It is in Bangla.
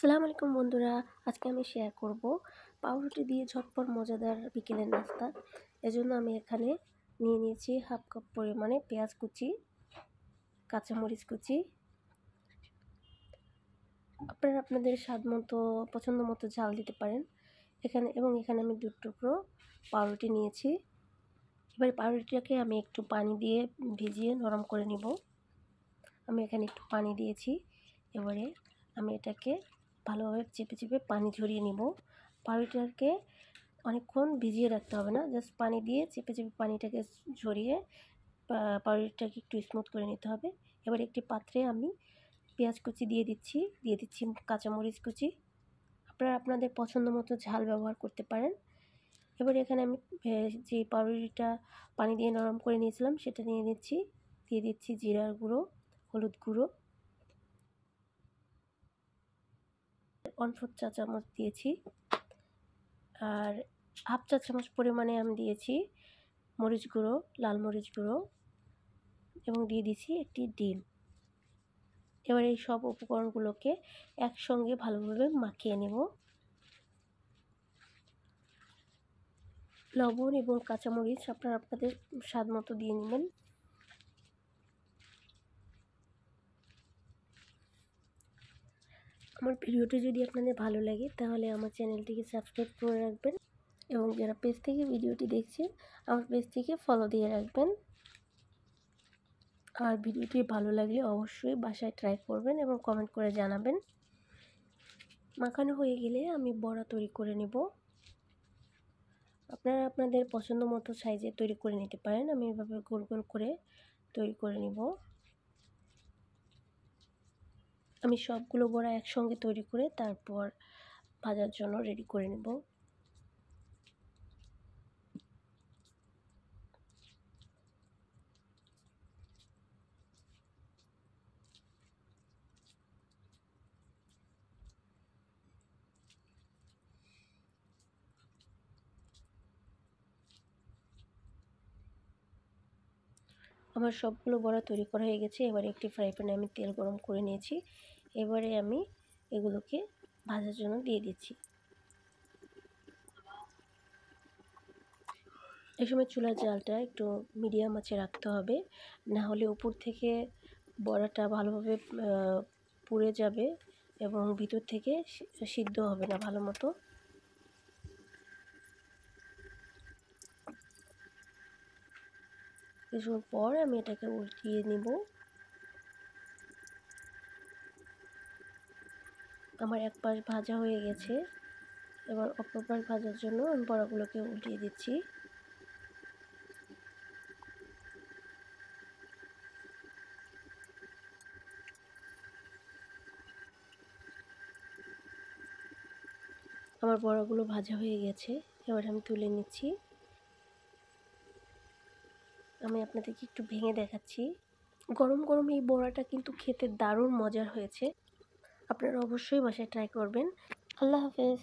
আসসালামু আলাইকুম বন্ধুরা, আজকে আমি শেয়ার করব পাউরুটি দিয়ে ঝটপট মজাদার বিকেলের নাস্তা। এজন্য আমি এখানে নিয়ে নিয়েছি হাফ কাপ পরিমাণে পেঁয়াজ কুচি, কাঁচামরিচ কুচি। আপনারা আপনাদের স্বাদ মতো পছন্দ মতো ঝাল দিতে পারেন। এখানে আমি 2 টুকরো পাউরুটি নিয়েছি। এবার পাউরুটিটাকে আমি একটু পানি দিয়ে ভিজিয়ে নরম করে নিব। আমি এখানে একটু পানি দিয়েছি। এবারে আমি এটাকে ভালোভাবে চেপে পানি ঝরিয়ে নিব। পাউরুটিটাকে অনেকক্ষণ ভিজিয়ে রাখতে হবে না, জাস্ট পানি দিয়ে চেপে পানিটাকে ঝরিয়ে পাউরুটিটাকে একটু স্মুথ করে নিতে হবে। এবার একটি পাত্রে আমি পেঁয়াজ কুচি দিয়ে দিচ্ছি কাঁচামরিচ কুচি। আপনারা আপনাদের পছন্দ মতো ঝাল ব্যবহার করতে পারেন। এবার এখানে আমি যে পাউরুটিটা পানি দিয়ে নরম করে নিয়েছিলাম সেটা দিয়ে দিচ্ছি জিরার গুঁড়ো, হলুদ গুঁড়ো 1/4 চা চামচ দিয়েছি, আর হাফ চা চামচ পরিমাণে আমি দিয়েছি মরিচ গুঁড়ো, লাল মরিচ গুঁড়ো, এবং দিয়ে দিচ্ছি একটি ডিম। এবার এই সব উপকরণগুলোকে একসঙ্গে ভালোভাবে মাখিয়ে নেব। লবণ এবং কাঁচামরিচ আপনারা আপনাদের স্বাদ মতো দিয়ে নেবেন। আমার ভিডিওটি যদি আপনাদের ভালো লাগে তাহলে আমার চ্যানেলটিকে সাবস্ক্রাইব করে রাখবেন, এবং যারা পেজ থেকে ভিডিওটি দেখছেন আমার পেজটিকে ফলো দিয়ে রাখবেন। আর ভিডিওটি ভালো লাগলে অবশ্যই বাসায় ট্রাই করবেন এবং কমেন্ট করে জানাবেন। মাখানো হয়ে গেলে আমি বড়া তৈরি করে নেব। আপনারা আপনাদের পছন্দ মতো সাইজে তৈরি করে নিতে পারেন। আমি এভাবে গোল গোল করে তৈরি করে নেব। আমি সবগুলো বড়া একসঙ্গে তৈরি করে তারপর ভাজার জন্য রেডি করে নেব। আমার সবগুলো বড়া তৈরি করা হয়ে গেছে। এবারে একটি ফ্রাই প্যানে আমি তেল গরম করে নিয়েছি। এবারে আমি এগুলোকে ভাজার জন্য দিয়ে দিচ্ছি। এই সময় চুলার জালটা একটু মিডিয়াম আঁচে রাখতে হবে, না হলে উপর থেকে বড়াটা ভালোভাবে পুড়ে যাবে এবং ভিতর থেকে সিদ্ধ হবে না ভালো মতো। কিছুক্ষণ পর আমি এটাকে উল্টিয়ে নিব। আমার এক পাশ ভাজা হয়ে গেছে। এবার অপর পাশ ভাজার জন্য আমি বড়াগুলোকে উল্টিয়ে দিচ্ছি। আমার বড়াগুলো ভাজা হয়ে গেছে। এবার আমি তুলে নিচ্ছি। আমি আপনাদেরকে একটু ভেঙে দেখাচ্ছি। গরম গরম এই বড়াটা কিন্তু খেতে দারুণ মজার হয়েছে। আপনারা অবশ্যই বাসায় ট্রাই করবেন। আল্লাহ হাফেজ।